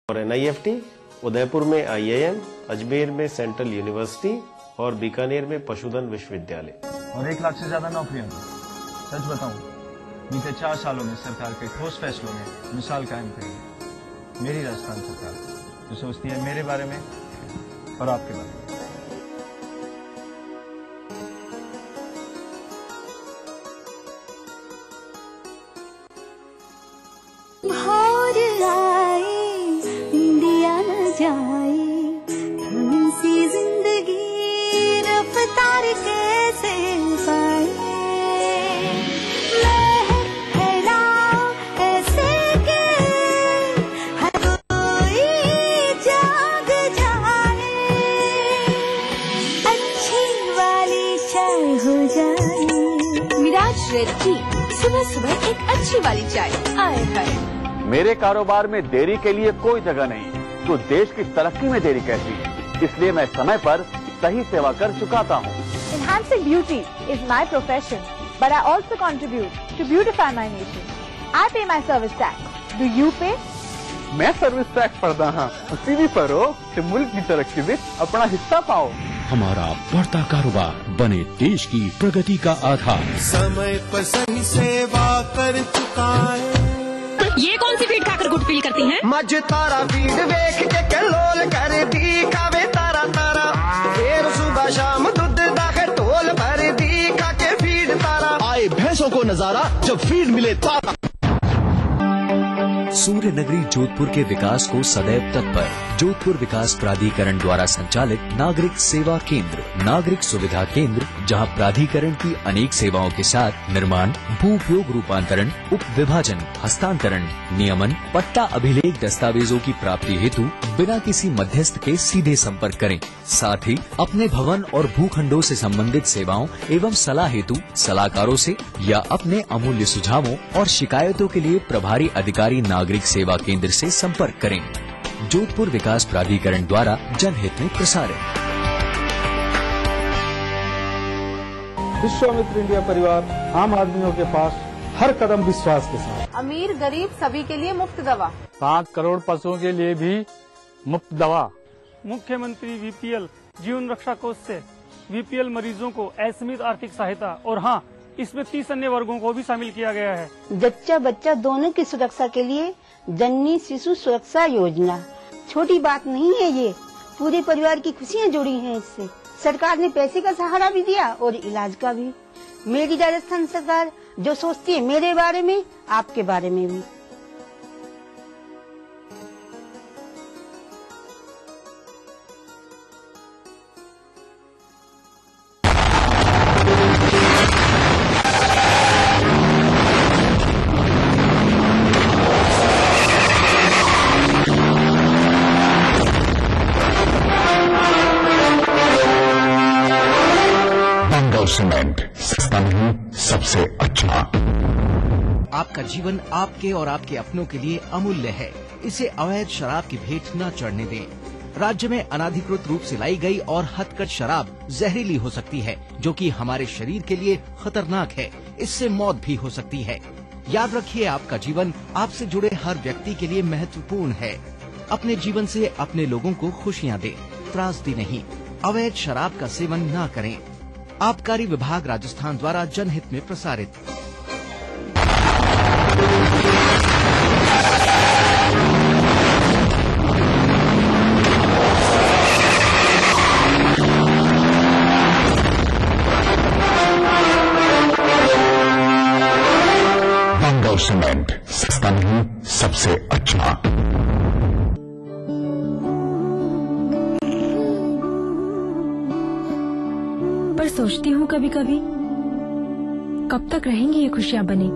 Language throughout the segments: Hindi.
और NIFT, उदयपुर में IIM, अजमेर में सेंट्रल यूनिवर्सिटी और बीकानेर में पशुधन विश्वविद्यालय। और 1 लाख से ज्यादा नौकरियां। सच बताऊं, बीते 4 सालों में सरकार के ठोस फैसलों में मिसाल कायम करेगी मेरी राजस्थान सरकार, जो सोचती है मेरे बारे में और आपके बारे में। सुबह सुबह एक अच्छी वाली चाय। आए हाय, मेरे कारोबार में देरी के लिए कोई जगह नहीं, तो देश की तरक्की में देरी कैसी? इसलिए मैं समय पर सही सेवा कर चुकाता हूँ। Enhancing beauty is my profession, but I also contribute to beautify my nation. I pay my service tax. Do you pay? मैं सर्विस टैक्स भरदा हाँ, सीधी भरो ते मुल्क की तरक्की में अपना हिस्सा पाओ। हमारा बढ़ता कारोबार बने देश की प्रगति का आधार। समय पर सही सेवा कर चुका है। ये कौन सी फीड खाकर गुड फील करती हैं? मज तारा फीड देख के कलोल कर दी खावे तारा तारा, फिर सुबह शाम दूध दाखे टोल भर दी खा के फीड तारा। आए भैंसों को नजारा जब फीड मिले तारा। सूर्य नगरी जोधपुर के विकास को सदैव तत्पर। जोधपुर विकास प्राधिकरण द्वारा संचालित नागरिक सेवा केंद्र, नागरिक सुविधा केंद्र, जहां प्राधिकरण की अनेक सेवाओं के साथ निर्माण, भू उपयोग रूपांतरण, उप विभाजन, हस्तांतरण, नियमन, पट्टा अभिलेख दस्तावेजों की प्राप्ति हेतु बिना किसी मध्यस्थ के सीधे संपर्क करें। साथ ही अपने भवन और भूखंडों से संबंधित सेवाओं एवं सलाह हेतु सलाहकारों से या अपने अमूल्य सुझावों और शिकायतों के लिए प्रभारी अधिकारी नागरिक सेवा केंद्र से संपर्क करें। जोधपुर विकास प्राधिकरण द्वारा जनहित में प्रसारित। विश्वामित्र इंडिया परिवार आम आदमियों के पास हर कदम विश्वास के साथ। अमीर गरीब सभी के लिए मुफ्त दवा। 5 करोड़ पशुओं के लिए भी मुफ्त दवा। मुख्यमंत्री VPL जीवन रक्षा कोष से VPL मरीजों को असीमित आर्थिक सहायता, और हाँ, इसमें 30 अन्य वर्गों को भी शामिल किया गया है। जच्चा बच्चा दोनों की सुरक्षा के लिए जननी शिशु सुरक्षा योजना छोटी बात नहीं है, ये पूरे परिवार की खुशियाँ जुड़ी हैं इससे। सरकार ने पैसे का सहारा भी दिया और इलाज का भी। मेरी राजस्थान सरकार जो सोचती है मेरे बारे में, आपके बारे में भी। सीमेंट सस्ता नहीं, सबसे अच्छा। आपका जीवन आपके और आपके अपनों के लिए अमूल्य है। इसे अवैध शराब की भेंट न चढ़ने दें। राज्य में अनाधिकृत रूप से लाई गई और हथकच शराब जहरीली हो सकती है, जो कि हमारे शरीर के लिए खतरनाक है। इससे मौत भी हो सकती है। याद रखिए, आपका जीवन आपसे जुड़े हर व्यक्ति के लिए महत्वपूर्ण है। अपने जीवन से अपने लोगों को खुशियाँ दें, त्रासदी नहीं। अवैध शराब का सेवन न करें। आबकारी विभाग राजस्थान द्वारा जनहित में प्रसारित। बंगाल सीमेंट सस्ता नहीं, सबसे अच्छा। पर सोचती हूँ कभी कभी, कब तक रहेंगी ये खुशियाँ बनी।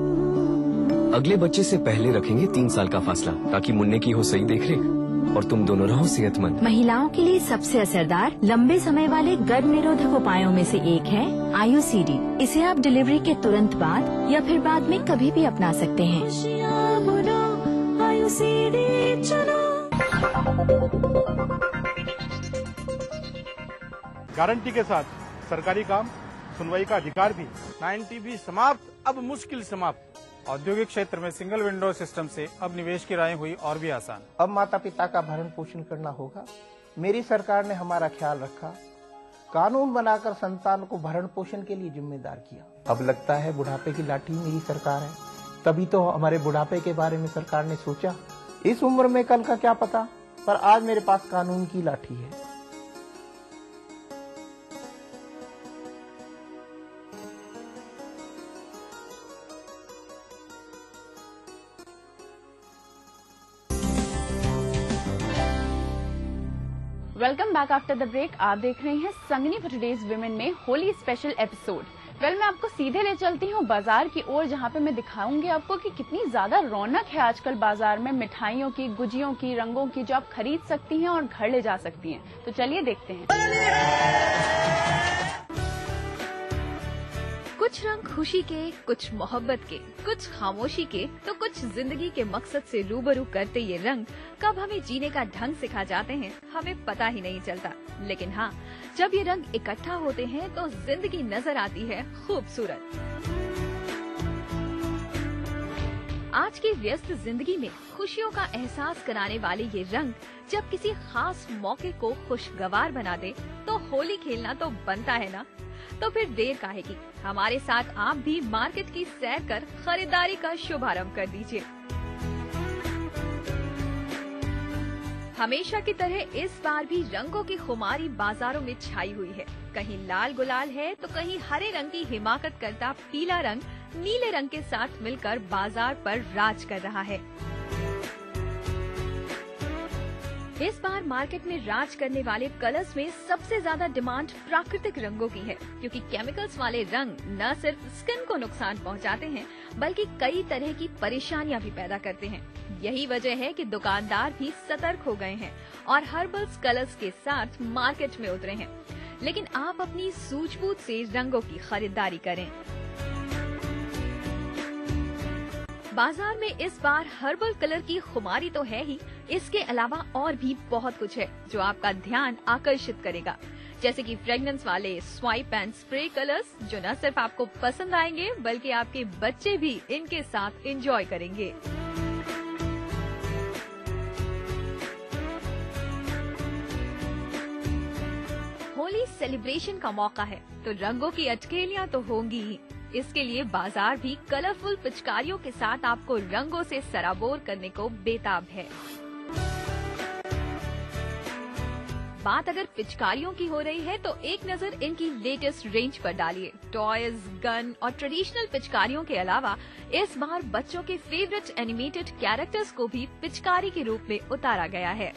अगले बच्चे से पहले रखेंगे 3 साल का फासला, ताकि मुन्ने की हो सही देखरेख और तुम दोनों रहो सेहतमंद। महिलाओं के लिए सबसे असरदार लंबे समय वाले गर्भ निरोधक उपायों में से एक है IUCD। इसे आप डिलीवरी के तुरंत बाद या फिर बाद में कभी भी अपना सकते हैं। गारंटी के साथ सरकारी काम, सुनवाई का अधिकार भी। 90 भी समाप्त, अब मुश्किल समाप्त। औद्योगिक क्षेत्र में सिंगल विंडो सिस्टम से अब निवेश की राहें हुई और भी आसान। अब माता पिता का भरण पोषण करना होगा। मेरी सरकार ने हमारा ख्याल रखा, कानून बनाकर संतान को भरण पोषण के लिए जिम्मेदार किया। अब लगता है बुढ़ापे की लाठी मेरी सरकार है। तभी तो हमारे बुढ़ापे के बारे में सरकार ने सोचा। इस उम्र में कल का क्या पता, पर आज मेरे पास कानून की लाठी है। Welcome back after the break. आप देख रहे हैं संगनी फॉर टुडेज विमेन में होली स्पेशल एपिसोड। मैं आपको सीधे ले चलती हूँ बाजार की ओर, जहाँ पे मैं दिखाऊंगी आपको कि कितनी ज्यादा रौनक है आजकल बाजार में मिठाइयों की, गुजियों की, रंगों की, जो आप खरीद सकती हैं और घर ले जा सकती हैं। तो चलिए देखते हैं। कुछ रंग खुशी के, कुछ मोहब्बत के, कुछ खामोशी के, तो कुछ जिंदगी के मकसद से रूबरू करते ये रंग कब हमें जीने का ढंग सिखा जाते हैं हमें पता ही नहीं चलता। लेकिन हाँ, जब ये रंग इकट्ठा होते हैं तो जिंदगी नजर आती है खूबसूरत। आज की व्यस्त जिंदगी में खुशियों का एहसास कराने वाले ये रंग जब किसी खास मौके को खुशगवार बना दे तो होली खेलना तो बनता है ना। तो फिर देर काहे की, हमारे साथ आप भी मार्केट की सैर कर खरीदारी का शुभारंभ कर दीजिए। हमेशा की तरह इस बार भी रंगों की खुमारी बाजारों में छाई हुई है। कहीं लाल गुलाल है तो कहीं हरे रंग की हिमाकत करता पीला रंग नीले रंग के साथ मिलकर बाजार पर राज कर रहा है। इस बार मार्केट में राज करने वाले कलर्स में सबसे ज्यादा डिमांड प्राकृतिक रंगों की है, क्योंकि केमिकल्स वाले रंग न सिर्फ स्किन को नुकसान पहुंचाते हैं बल्कि कई तरह की परेशानियां भी पैदा करते हैं। यही वजह है कि दुकानदार भी सतर्क हो गए हैं और हर्बल्स कलर्स के साथ मार्केट में उतरे हैं। लेकिन आप अपनी सूझबूझ से रंगों की खरीदारी करें। बाजार में इस बार हर्बल कलर की खुमारी तो है ही, इसके अलावा और भी बहुत कुछ है जो आपका ध्यान आकर्षित करेगा, जैसे कि फ्रेग्रेंस वाले स्वाइप एंड स्प्रे कलर्स जो न सिर्फ आपको पसंद आएंगे बल्कि आपके बच्चे भी इनके साथ एंजॉय करेंगे। होली सेलिब्रेशन का मौका है तो रंगों की अटकेलियां तो होंगी ही। इसके लिए बाजार भी कलरफुल पिचकारियों के साथ आपको रंगों से सराबोर करने को बेताब है। बात अगर पिचकारियों की हो रही है तो एक नजर इनकी लेटेस्ट रेंज पर डालिए। टॉयज, गन और ट्रेडिशनल पिचकारियों के अलावा इस बार बच्चों के फेवरेट एनिमेटेड कैरेक्टर्स को भी पिचकारी के रूप में उतारा गया है।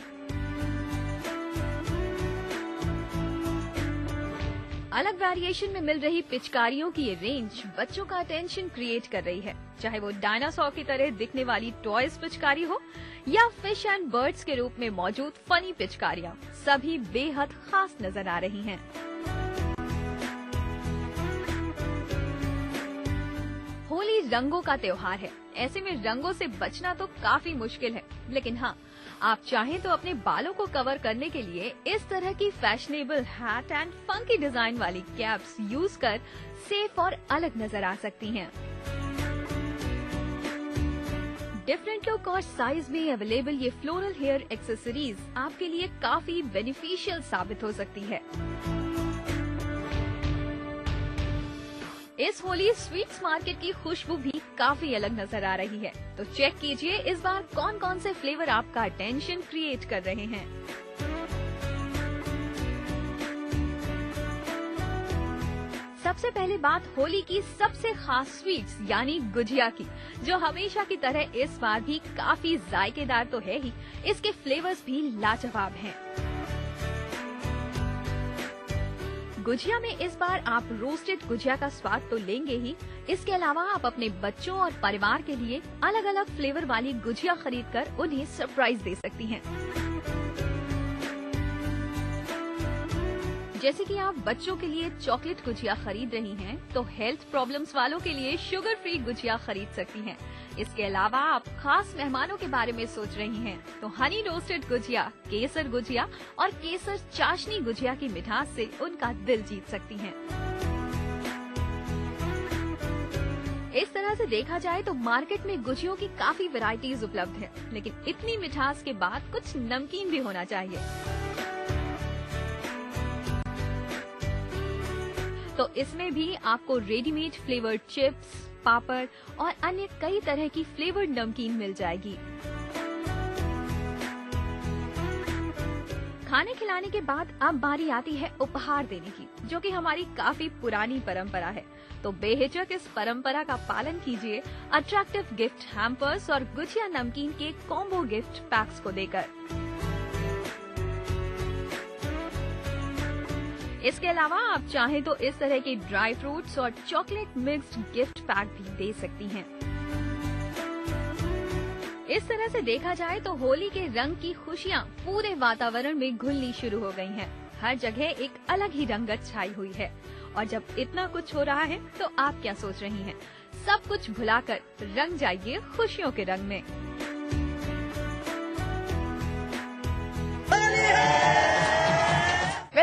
अलग वेरिएशन में मिल रही पिचकारियों की ये रेंज बच्चों का अटेंशन क्रिएट कर रही है, चाहे वो डायनासोर की तरह दिखने वाली टॉयज पिचकारी हो या फिश एंड बर्ड्स के रूप में मौजूद फनी पिचकारियां, सभी बेहद खास नजर आ रही हैं। होली रंगों का त्योहार है, ऐसे में रंगों से बचना तो काफी मुश्किल है। लेकिन हाँ, आप चाहें तो अपने बालों को कवर करने के लिए इस तरह की fashionable hat and funky design वाली कैप्स यूज कर सेफ और अलग नजर आ सकती हैं। डिफरेंट लुक और साइज में अवेलेबल ये फ्लोरल हेयर एक्सेसरीज आपके लिए काफी बेनिफिशियल साबित हो सकती है। इस होली स्वीट्स मार्केट की खुशबू भी काफी अलग नजर आ रही है, तो चेक कीजिए इस बार कौन कौन से फ्लेवर आपका अटेंशन क्रिएट कर रहे हैं। सबसे पहले बात होली की सबसे खास स्वीट्स यानी गुजिया की, जो हमेशा की तरह इस बार भी काफी जायकेदार तो है ही, इसके फ्लेवर्स भी लाजवाब हैं। गुजिया में इस बार आप रोस्टेड गुजिया का स्वाद तो लेंगे ही, इसके अलावा आप अपने बच्चों और परिवार के लिए अलग अलग फ्लेवर वाली गुजिया खरीदकर उन्हें सरप्राइज दे सकती हैं। जैसे कि आप बच्चों के लिए चॉकलेट गुजिया खरीद रही हैं, तो हेल्थ प्रॉब्लम्स वालों के लिए शुगर फ्री गुजिया खरीद सकती हैं। इसके अलावा आप खास मेहमानों के बारे में सोच रही हैं, तो हनी रोस्टेड गुजिया, केसर गुजिया और केसर चाशनी गुजिया की मिठास से उनका दिल जीत सकती हैं। इस तरह से देखा जाए तो मार्केट में गुजियों की काफी वैरायटीज उपलब्ध है, लेकिन इतनी मिठास के बाद कुछ नमकीन भी होना चाहिए। तो इसमें भी आपको रेडीमेड फ्लेवर्ड चिप्स, पापड़ और अन्य कई तरह की फ्लेवर्ड नमकीन मिल जाएगी। खाने खिलाने के बाद अब बारी आती है उपहार देने की, जो कि हमारी काफी पुरानी परंपरा है। तो बेहिचक इस परंपरा का पालन कीजिए अट्रैक्टिव गिफ्ट हैम्पर्स और गुजिया नमकीन के कॉम्बो गिफ्ट पैक्स को देकर। इसके अलावा आप चाहें तो इस तरह के ड्राई फ्रूट्स और चॉकलेट मिक्स्ड गिफ्ट पैक भी दे सकती हैं। इस तरह से देखा जाए तो होली के रंग की खुशियां पूरे वातावरण में घुलनी शुरू हो गई हैं। हर जगह एक अलग ही रंगत छाई हुई है और जब इतना कुछ हो रहा है तो आप क्या सोच रही हैं? सब कुछ भुलाकर रंग जाइए खुशियों के रंग में।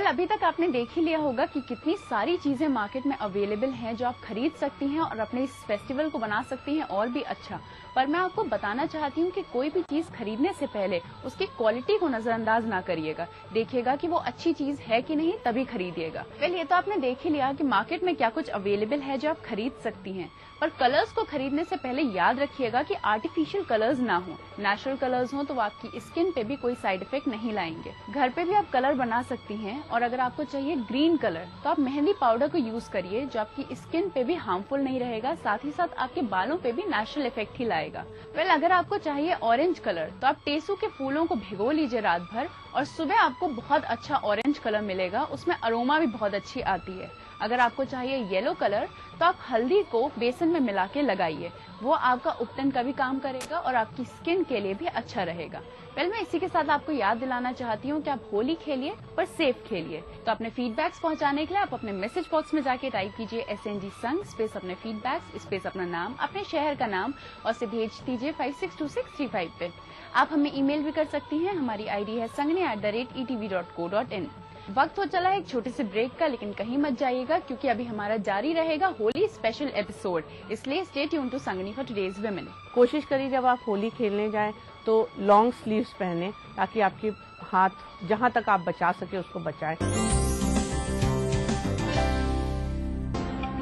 अभी तक आपने देख ही लिया होगा कि कितनी सारी चीजें मार्केट में अवेलेबल हैं जो आप खरीद सकती हैं और अपने इस फेस्टिवल को बना सकती हैं और भी अच्छा। पर मैं आपको बताना चाहती हूँ कि कोई भी चीज खरीदने से पहले उसकी क्वालिटी को नजरअंदाज ना करिएगा। देखिएगा कि वो अच्छी चीज है कि नहीं, तभी खरीदिएगा। ये तो आपने देख ही लिया कि मार्केट में क्या कुछ अवेलेबल है जो आप खरीद सकती हैं, पर कलर्स को खरीदने से पहले याद रखिएगा कि आर्टिफिशियल कलर्स ना हो, नेचुरल कलर्स हो तो वो आपकी स्किन पे भी कोई साइड इफेक्ट नहीं लाएंगे। घर पे भी आप कलर बना सकती हैं और अगर आपको चाहिए ग्रीन कलर तो आप मेहंदी पाउडर को यूज करिए जो आपकी स्किन पे भी हार्मफुल नहीं रहेगा, साथ ही साथ आपके बालों पे भी नेचुरल इफेक्ट ही लाएगा। अगर आपको चाहिए ऑरेंज कलर तो आप टेसू के फूलों को भिगो लीजिए रात भर और सुबह आपको बहुत अच्छा ऑरेंज कलर मिलेगा, उसमें अरोमा भी बहुत अच्छी आती है। अगर आपको चाहिए येलो कलर तो आप हल्दी को बेसन में मिला के लगाइए, वो आपका उपटन का भी काम करेगा और आपकी स्किन के लिए भी अच्छा रहेगा। मैं इसी के साथ आपको याद दिलाना चाहती हूँ कि आप होली खेलिए पर सेफ खेलिए। तो अपने फीडबैक्स पहुंचाने के लिए आप अपने मैसेज बॉक्स में जाके टाइप कीजिए SNG संग स्पेस अपने फीडबैक्स स्पेस अपना नाम, अपने शहर का नाम और से भेज दीजिए 562635 पे। आप हमें ईमेल भी कर सकती हैं, हमारी आईडी है sangni@etv.co.in। वक्त हो चला है एक छोटे से ब्रेक का, लेकिन कहीं मत जाइएगा क्योंकि अभी हमारा जारी रहेगा होली स्पेशल एपिसोड, इसलिए stay tune to Sangini for today's women. कोशिश करिए जब आप होली खेलने जाएं तो लॉन्ग स्लीव्स पहने ताकि आपके हाथ जहां तक आप बचा सके उसको बचाएं।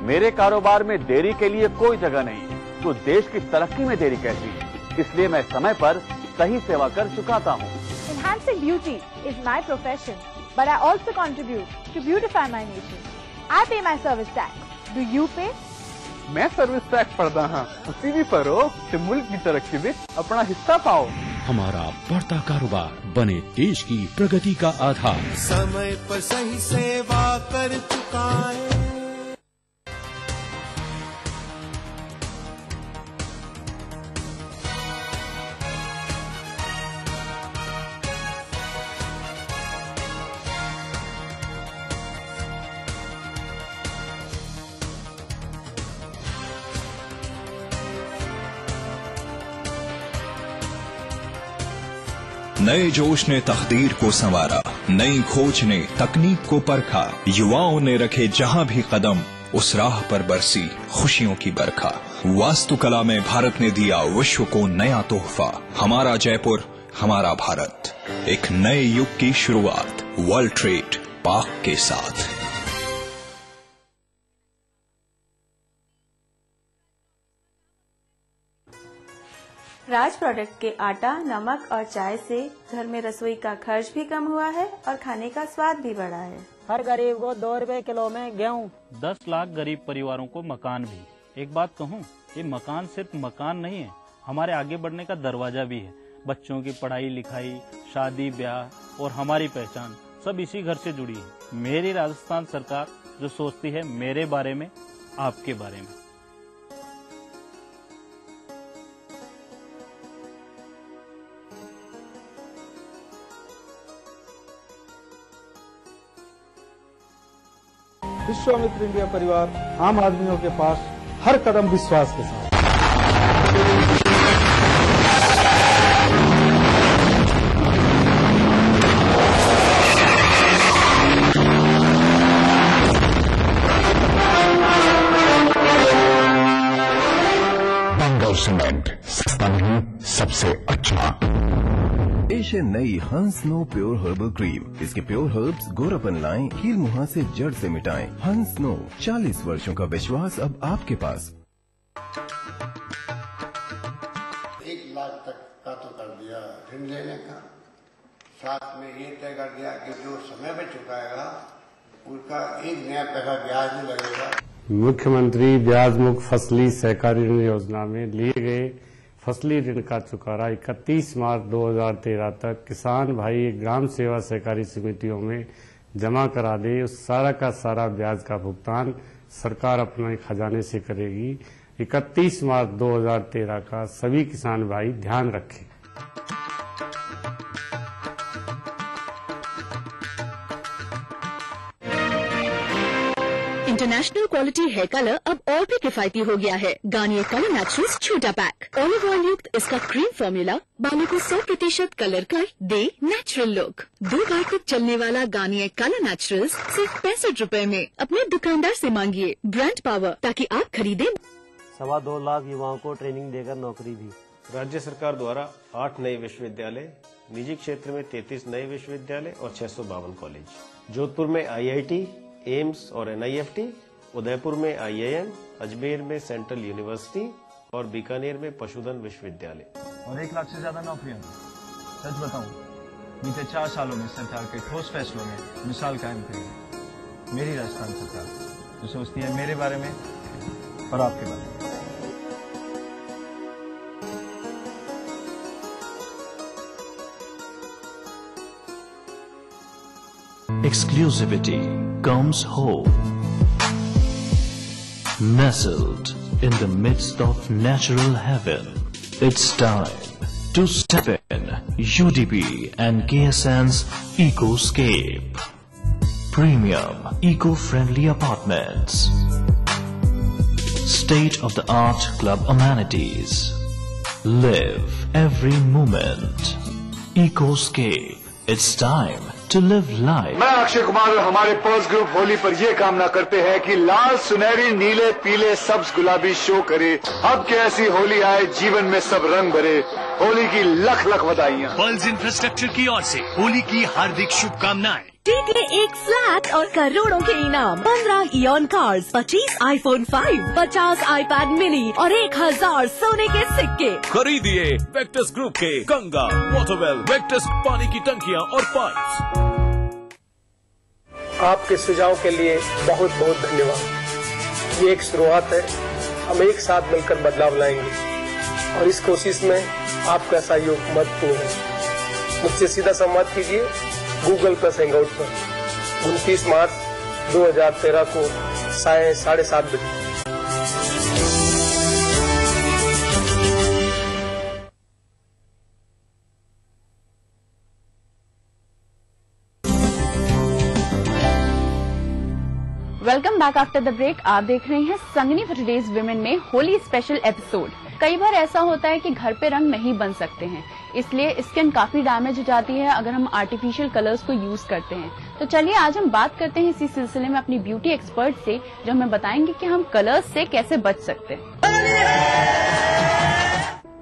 मेरे कारोबार में देरी के लिए कोई जगह नहीं, तो देश की तरक्की में देरी कैसी, इसलिए मैं समय पर सही सेवा कर चुकाता हूँ। Enhancing beauty is my profession, but I also contribute to beautify my nation. I pay my service tax. Do you pay? मैं सर्विस टैक्स पढ़ता हाँ, उसी भी पर हो कि मुल्क की तरक्की में अपना हिस्सा पाओ। हमारा बढ़ता कारोबार बने देश की प्रगति का आधार। समय पर सही सेवा कर चुकाए। नए जोश ने तकदीर को संवारा, नई खोज ने तकनीक को परखा, युवाओं ने रखे जहां भी कदम उस राह पर बरसी खुशियों की बरखा। वास्तुकला में भारत ने दिया विश्व को नया तोहफा, हमारा जयपुर हमारा भारत, एक नए युग की शुरुआत वर्ल्ड ट्रेड पार्क के साथ। राज प्रोडक्ट के आटा, नमक और चाय से घर में रसोई का खर्च भी कम हुआ है और खाने का स्वाद भी बढ़ा है। हर गरीब को 2 रुपए किलो में गेहूँ। 10 लाख गरीब परिवारों को मकान भी। एक बात कहूँ, ये मकान सिर्फ मकान नहीं है, हमारे आगे बढ़ने का दरवाजा भी है। बच्चों की पढ़ाई लिखाई, शादी ब्याह और हमारी पहचान सब इसी घर से जुड़ी है। मेरी राजस्थान सरकार जो सोचती है मेरे बारे में, आपके बारे में। विश्वामित्र इंडिया परिवार आम आदमियों के पास हर कदम विश्वास के साथ। सीमेंट, सस्ता नहीं सबसे अच्छा। पेश है नई हंस नो प्योर हर्बल क्रीम। इसके प्योर हर्ब्स गोरापन लाएं, कील मुहां से जड़ से मिटाएं। हंस नो, 40 वर्षों का विश्वास अब आपके पास। 1 लाख तक का तो कर दिया ऋण लेने का, साथ में ये तय कर दिया कि जो समय में चुकाएगा उसका 1 नया पैसा ब्याज नहीं लगेगा। मुख्यमंत्री ब्याज मुक्त फसली सहकारी ऋण योजना में लिए गए फसली ऋण का चुकारा 31 मार्च 2013 तक किसान भाई ग्राम सेवा सहकारी समितियों में जमा करा दे। उस सारा का सारा ब्याज का भुगतान सरकार अपने खजाने से करेगी। 31 मार्च 2013 का सभी किसान भाई ध्यान रखें। इंटरनेशनल क्वालिटी हेयर कलर अब और भी किफायती हो गया है। गार्नियर कलर नेचुरल्स छोटा पैक, ऑलिव ऑयल युक्त इसका क्रीम फॉर्मूला बालों को 100% कलर कर दे नेचुरल लुक। 2 बार तक चलने वाला गार्नियर कलर नेचुरल्स सिर्फ 65 रुपए में। अपने दुकानदार से मांगिए ब्रांड पावर ताकि आप खरीदें। 2.25 लाख युवाओं को ट्रेनिंग देकर नौकरी भी। राज्य सरकार द्वारा 8 नए विश्वविद्यालय, निजी क्षेत्र में 33 नए विश्वविद्यालय और 652 कॉलेज। जोधपुर में IIT, एम्स और NIFT, उदयपुर में IIM, अजमेर में सेंट्रल यूनिवर्सिटी और बीकानेर में पशुधन विश्वविद्यालय। और 1 लाख से ज्यादा नौकरियां। सच बताऊं, बीते 4 सालों में सरकार के ठोस फैसलों में मिसाल कायम करी है मेरी राजस्थान सरकार, जो सोचती है मेरे बारे में और आपके बारे में। Exclusivity comes home. Nestled in the midst of natural heaven, it's time to step in UDP and KSN's Ecoscape. Premium, eco-friendly apartments. State-of-the-art club amenities. Live every moment. Ecoscape. It's time to live life. मैं अक्षय कुमार और हमारे पर्स ग्रुप होली पर यह कामना करते हैं कि लाल, सुनहरी, नीले, पीले, सब्ज, गुलाबी शो करे। अब की ऐसी होली आए, जीवन में सब रंग भरे। होली की लख लख बधाइयाँ। पर्ल्स इंफ्रास्ट्रक्चर की ओर से होली की हार्दिक शुभकामनाएं। टीके 1 फ्लैट और करोड़ों के इनाम, 15 ion cars, 25 iPhone 5, 50 iPad mini और 1000 सोने के सिक्के। खरीदिए वेक्टस ग्रुप के गंगा, वाटरवेल, वेक्टस पानी की टंकियां और पाइप्स। आपके सुझाव के लिए बहुत बहुत धन्यवाद। ये एक शुरुआत है, हम एक साथ मिलकर बदलाव लाएंगे और इस कोशिश में आपका सहयोग महत्वपूर्ण है। मुझसे सीधा संवाद कीजिए Google Plus Hangout पर 29 मार्च 2013 को 7:30 बजे। Welcome back after the break. आप देख रहे हैं संगनी फॉर टुडेज विमेन में होली स्पेशल एपिसोड। कई बार ऐसा होता है कि घर पे रंग नहीं बन सकते हैं, इसलिए स्किन काफी डैमेज हो जाती है अगर हम आर्टिफिशियल कलर्स को यूज करते हैं। तो चलिए आज हम बात करते हैं इसी सिलसिले में अपनी ब्यूटी एक्सपर्ट से, जो हमें बताएंगे कि हम कलर्स से कैसे बच सकते हैं।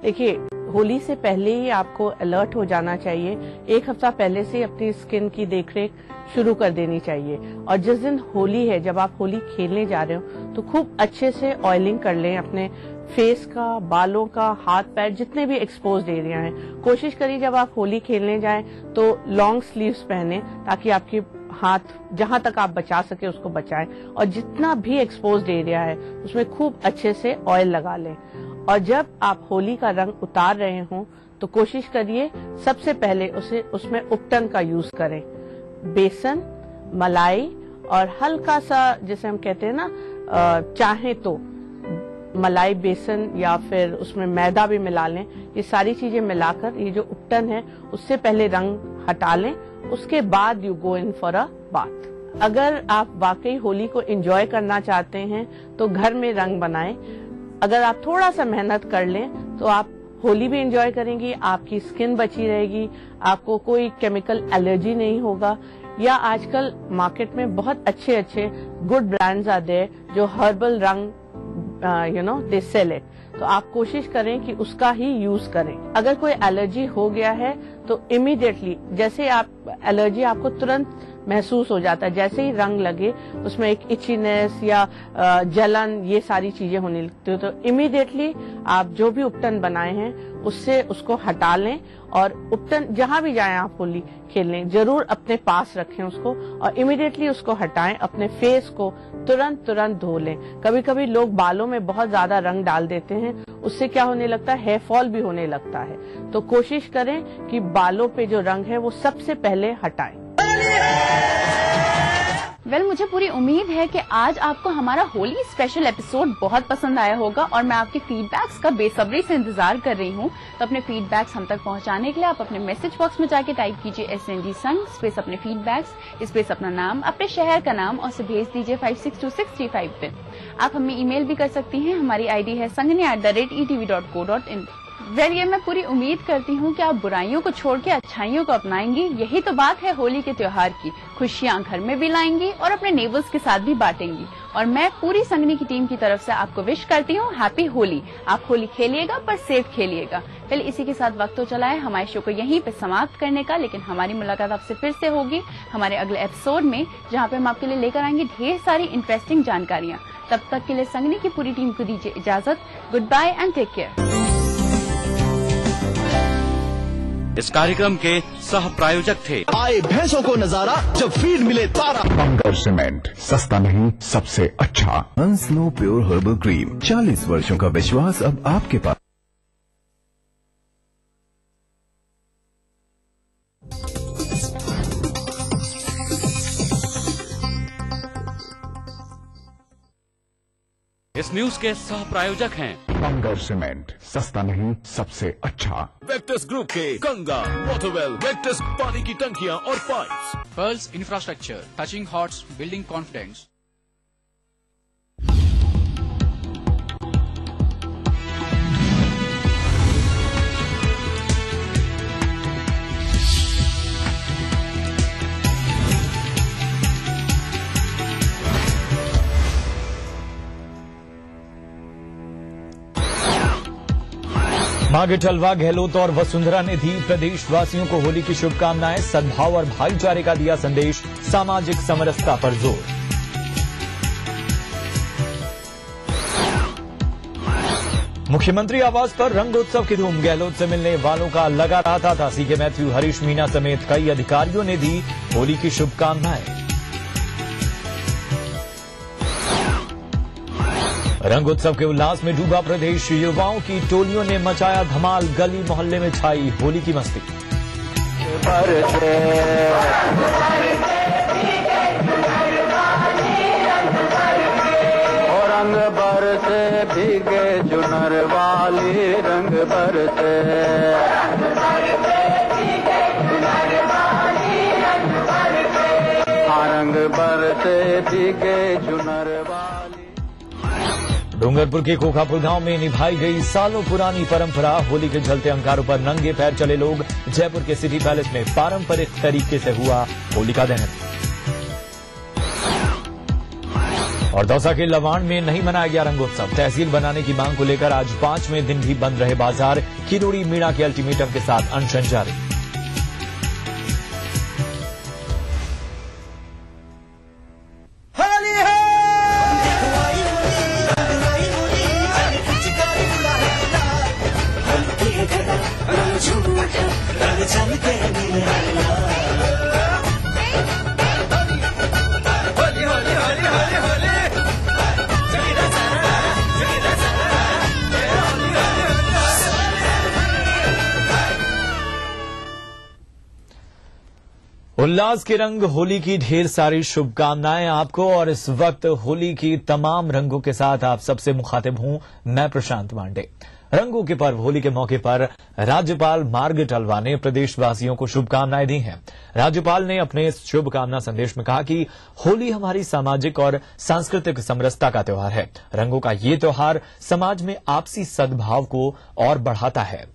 देखिए, होली से पहले ही आपको अलर्ट हो जाना चाहिए। 1 हफ्ता पहले से अपनी स्किन की देखरेख शुरू कर देनी चाहिए। और जिस दिन होली है, जब आप होली खेलने जा रहे हो तो खूब अच्छे से ऑयलिंग कर लें अपने फेस का, बालों का, हाथ पैर, जितने भी एक्सपोज्ड एरिया हैं। कोशिश करिए जब आप होली खेलने जाएं तो लॉन्ग स्लीव्स पहने, ताकि आपके हाथ जहां तक आप बचा सके उसको बचाएं। और जितना भी एक्सपोज्ड एरिया है उसमें खूब अच्छे से ऑयल लगा लें। और जब आप होली का रंग उतार रहे हों तो कोशिश करिए सबसे पहले उसमें उपटन का यूज करें। बेसन, मलाई और हल्का सा, जैसे हम कहते हैं ना, चाहे तो मलाई, बेसन या फिर उसमें मैदा भी मिला लें। ये सारी चीजें मिलाकर ये जो उपटन है उससे पहले रंग हटा लें, उसके बाद you go in for a bath. अगर आप वाकई होली को एंजॉय करना चाहते हैं तो घर में रंग बनाएं। अगर आप थोड़ा सा मेहनत कर लें तो आप होली भी एंजॉय करेंगी, आपकी स्किन बची रहेगी, आपको कोई केमिकल एलर्जी नहीं होगा। या आजकल मार्केट में बहुत अच्छे अच्छे गुड ब्रांड्स आते हैं जो हर्बल रंग दे सेल इट। तो आप कोशिश करें कि उसका ही यूज करें। अगर कोई एलर्जी हो गया है तो इमीडिएटली, जैसे आप एलर्जी आपको तुरंत महसूस हो जाता है, जैसे ही रंग लगे उसमें एक इचीनेस या जलन, ये सारी चीजें होने लगती है, तो इमीडिएटली आप जो भी उपटन बनाए हैं उससे उसको हटा लें और उपटन जहां भी जाएं आप होली खेलने जरूर अपने पास रखें उसको और इमीडिएटली उसको हटाएं। अपने फेस को तुरंत धो लें। कभी कभी लोग बालों में बहुत ज्यादा रंग डाल देते हैं, उससे क्या होने लगता है, हेयर फॉल भी होने लगता है। तो कोशिश करें कि बालों पे जो रंग है वो सबसे पहले हटाएं। मुझे पूरी उम्मीद है कि आज आपको हमारा होली स्पेशल एपिसोड बहुत पसंद आया होगा और मैं आपके फीडबैक्स का बेसब्री से इंतजार कर रही हूँ। तो अपने फीडबैक्स हम तक पहुँचाने के लिए आप अपने मैसेज बॉक्स में जाके टाइप कीजिए SND संग स्पेस अपने फीडबैक्स स्पेस अपना नाम, अपने शहर का नाम और से भेज दीजिए 562635 पे। आप हमें ईमेल भी कर सकती हैं। हमारी ID है sangni@etv.co.in। ये मैं पूरी उम्मीद करती हूँ कि आप बुराइयों को छोड़ के अच्छाइयों को अपनाएंगी। यही तो बात है होली के त्योहार की। खुशियाँ घर में भी लाएंगी और अपने नेबर्स के साथ भी बांटेंगी। और मैं पूरी संगनी की टीम की तरफ से आपको विश करती हूँ हैप्पी होली। आप होली खेलिएगा पर सेफ खेलिएगा। चलिए इसी के साथ वक्त तो चला है हमारे शो को यहीं पे समाप्त करने का, लेकिन हमारी मुलाकात आपसे फिर से होगी हमारे अगले एपिसोड में, जहाँ पे हम आपके लिए लेकर आएंगे ढेर सारी इंटरेस्टिंग जानकारियाँ। तब तक के लिए संगनी की पूरी टीम को दीजिए इजाजत। Good bye and take care. इस कार्यक्रम के सह प्रायोजक थे आए भैंसों को नजारा जब फीड मिले तारा। बंगर सीमेंट, सस्ता नहीं सबसे अच्छा। हंस नो प्योर हर्बल क्रीम, 40 वर्षों का विश्वास अब आपके पास। इस न्यूज के सह प्रायोजक हैं बंगर सीमेंट, सस्ता नहीं सबसे अच्छा। वेक्टस ग्रुप के गंगा, वाटरवेल, वेक्टस पानी की टंकियां और pipes. Pearls Infrastructure, touching hearts, building confidence. Margaret Alva, Gehlot और वसुंधरा ने दी प्रदेशवासियों को होली की शुभकामनाएं। सद्भाव और भाईचारे का दिया संदेश, सामाजिक समरसता पर जोर। मुख्यमंत्री आवास पर रंगोत्सव की धूम, गहलोत से मिलने वालों का लगा रहा था। सीके मैथ्यू, हरीश मीणा समेत कई अधिकारियों ने दी होली की शुभकामनाएं। रंगोत्सव के उल्लास में डूबा प्रदेश, युवाओं की टोलियों ने मचाया धमाल, गली मोहल्ले में छाई होली की मस्ती। रंग बरसे भीगे चुनर वाली, रंग बरसे रंग बरसे भीगे चुनर वाली। डूंगरपुर के कोखापुर गांव में निभाई गई सालों पुरानी परंपरा, होली के झलते अंगारों पर नंगे पैर चले लोग। जयपुर के सिटी पैलेस में पारंपरिक तरीके से हुआ होलिका दहन। और दौसा के लवाण में नहीं मनाया गया रंगोत्सव, तहसील बनाने की मांग को लेकर आज 5वें दिन भी बंद रहे बाजार। किरोड़ी मीणा के अल्टीमेटम के साथ अनशन जारी। उल्लास के रंग, होली की ढेर सारी शुभकामनाएं आपको। और इस वक्त होली की तमाम रंगों के साथ आप सबसे मुखातिब हूं मैं प्रशांत मांडे। रंगों के पर्व होली के मौके पर राज्यपाल मार्गरेट हलवा ने प्रदेशवासियों को शुभकामनाएं दी हैं। राज्यपाल ने अपने शुभकामना संदेश में कहा कि होली हमारी सामाजिक और सांस्कृतिक समरसता का त्योहार है। रंगों का ये त्योहार समाज में आपसी सद्भाव को और बढ़ाता है।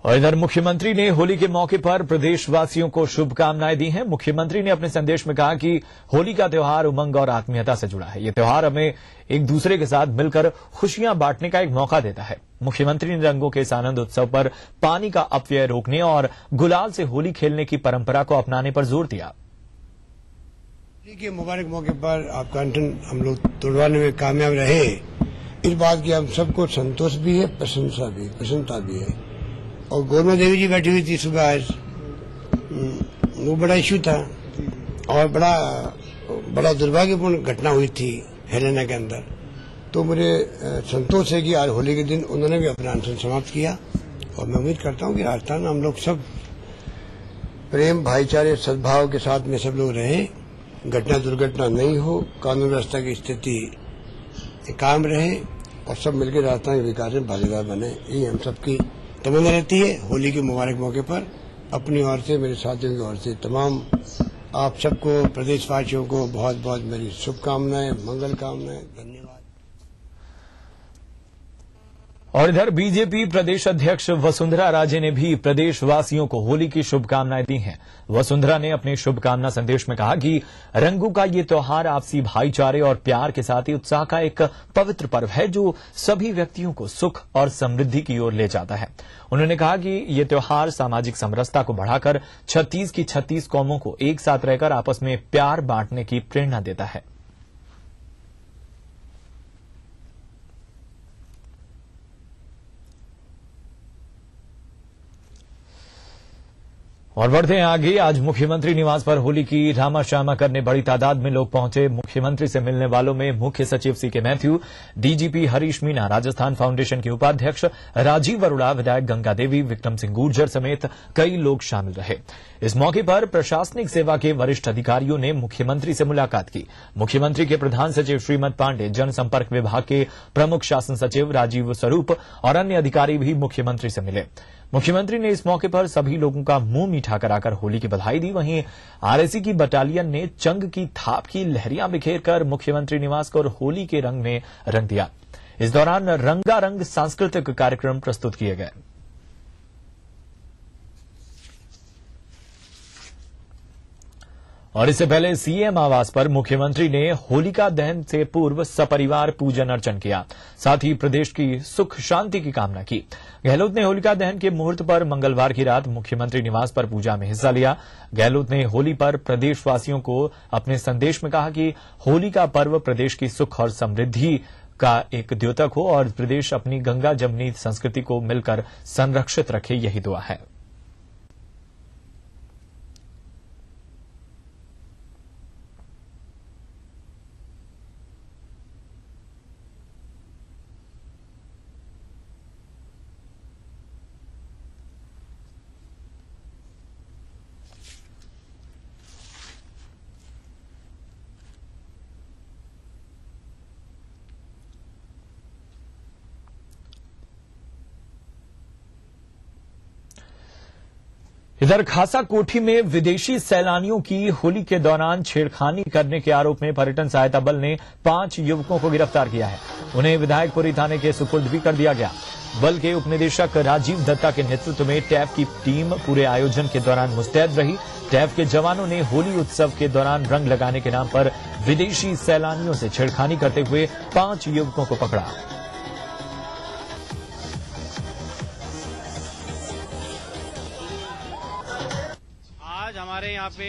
और इधर मुख्यमंत्री ने होली के मौके पर प्रदेशवासियों को शुभकामनाएं दी हैं। मुख्यमंत्री ने अपने संदेश में कहा कि होली का त्योहार उमंग और आत्मीयता से जुड़ा है। ये त्योहार हमें एक दूसरे के साथ मिलकर खुशियां बांटने का एक मौका देता है। मुख्यमंत्री ने रंगों के इस आनंद उत्सव पर पानी का अपव्यय रोकने और गुलाल से होली खेलने की परंपरा को अपनाने पर जोर दिया। होली के मुबारक मौके पर आपका अनशन हम लोग तोड़वाने में कामयाब रहे, इस बात की हम सबको संतोष भी है, प्रसन्नता भी है। और गौरमा देवी जी बैठी हुई थी सुबह आज, वो बड़ा इश्यू था और बड़ा दुर्भाग्यपूर्ण घटना हुई थी हेलेना के अंदर। तो मुझे संतोष है कि आज होली के दिन उन्होंने भी अपना अनशन समाप्त किया और मैं उम्मीद करता हूं कि राजस्थान में हम लोग सब प्रेम, भाईचारे, सद्भाव के साथ में सब लोग रहें, घटना दुर्घटना नहीं हो, कानून व्यवस्था की स्थिति कायम रहे और सब मिलकर राजस्थान के विकास में भागीदार बने। यही हम सबकी तमन्ना रहती है। होली के मुबारक मौके पर अपनी ओर से, मेरे साथियों की ओर से तमाम आप सबको, प्रदेशवासियों को बहुत बहुत मेरी शुभकामनाएं, मंगल कामनाएं, धन्यवाद। और इधर बीजेपी प्रदेश अध्यक्ष वसुंधरा राजे ने भी प्रदेशवासियों को होली की शुभकामनाएं दी हैं। वसुंधरा ने अपने शुभकामना संदेश में कहा कि रंगों का ये त्योहार आपसी भाईचारे और प्यार के साथ ही उत्साह का एक पवित्र पर्व है जो सभी व्यक्तियों को सुख और समृद्धि की ओर ले जाता है। उन्होंने कहा कि ये त्योहार सामाजिक समरसता को बढ़ाकर 36 की 36 कौमों को एक साथ रहकर आपस में प्यार बांटने की प्रेरणा देता है। और बढ़ते हैं आगे। आज मुख्यमंत्री निवास पर होली की रामा श्यामा करने बड़ी तादाद में लोग पहुंचे। मुख्यमंत्री से मिलने वालों में मुख्य सचिव CK Mathew, DGP Harish Meena, Rajasthan foundation के उपाध्यक्ष राजीव अरोड़ा, विधायक गंगा देवी, विक्रम सिंह गुर्जर समेत कई लोग शामिल रहे। इस मौके पर प्रशासनिक सेवा के वरिष्ठ अधिकारियों ने मुख्यमंत्री से मुलाकात की। मुख्यमंत्री के प्रधान सचिव श्रीमद पांडे, जनसंपर्क विभाग के प्रमुख शासन सचिव राजीव स्वरूप और अन्य अधिकारी भी मुख्यमंत्री से मिले। मुख्यमंत्री ने इस मौके पर सभी लोगों का मुंह मीठा कराकर होली की बधाई दी। वहीं आरएसी की बटालियन ने चंग की थाप की लहरियां बिखेरकर मुख्यमंत्री निवास को होली के रंग में रंग दिया। इस दौरान रंगारंग सांस्कृतिक कार्यक्रम प्रस्तुत किए गए। और इससे पहले सीएम आवास पर मुख्यमंत्री ने होलिका दहन से पूर्व सपरिवार पूजन अर्चन किया। साथ ही प्रदेश की सुख शांति की कामना की। गहलोत ने होलिका दहन के मुहूर्त पर मंगलवार की रात मुख्यमंत्री निवास पर पूजा में हिस्सा लिया। गहलोत ने होली पर प्रदेशवासियों को अपने संदेश में कहा कि होली का पर्व प्रदेश की सुख और समृद्धि का एक द्योतक हो और प्रदेश अपनी गंगा जमुनी संस्कृति को मिलकर संरक्षित रखे, यही दुआ है। इधर खासा कोठी में विदेशी सैलानियों की होली के दौरान छेड़खानी करने के आरोप में पर्यटन सहायता बल ने 5 युवकों को गिरफ्तार किया है। उन्हें विधायकपुरी थाने के सुपुर्द भी कर दिया गया। बल के उपनिदेशक राजीव दत्ता के नेतृत्व में टैफ की टीम पूरे आयोजन के दौरान मुस्तैद रही। टैफ के जवानों ने होली उत्सव के दौरान रंग लगाने के नाम पर विदेशी सैलानियों से छेड़खानी करते हुए 5 युवकों को पकड़ा। हमारे यहाँ पे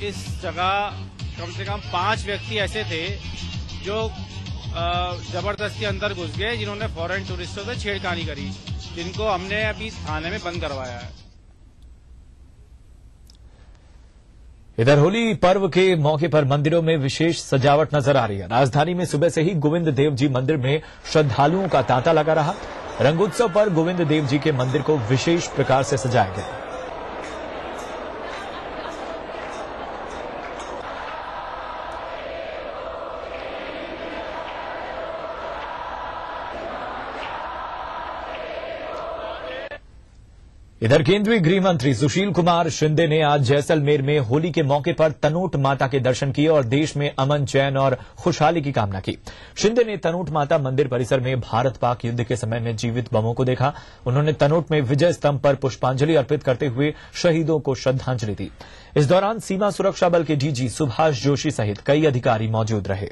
इस जगह कम से कम 5 व्यक्ति ऐसे थे जो जबरदस्ती अंदर घुस गए, जिन्होंने फॉरेन टूरिस्टों से छेड़खानी करी, जिनको हमने अभी थाने में बंद करवाया है। इधर होली पर्व के मौके पर मंदिरों में विशेष सजावट नजर आ रही है। राजधानी में सुबह से ही गोविंद देव जी मंदिर में श्रद्धालुओं का तांता लगा रहा। रंगोत्सव पर गोविंद देव जी के मंदिर को विशेष प्रकार से सजाया गया। इधर केंद्रीय गृह मंत्री सुशील कुमार शिंदे ने आज जैसलमेर में होली के मौके पर तनोट माता के दर्शन किए और देश में अमन, चैन और खुशहाली की कामना की। शिंदे ने तनोट माता मंदिर परिसर में भारत पाक युद्ध के समय में जीवित बमों को देखा। उन्होंने तनोट में विजय स्तंभ पर पुष्पांजलि अर्पित करते हुए शहीदों को श्रद्धांजलि दी। इस दौरान सीमा सुरक्षा बल के डीजी सुभाष जोशी सहित कई अधिकारी मौजूद रहे।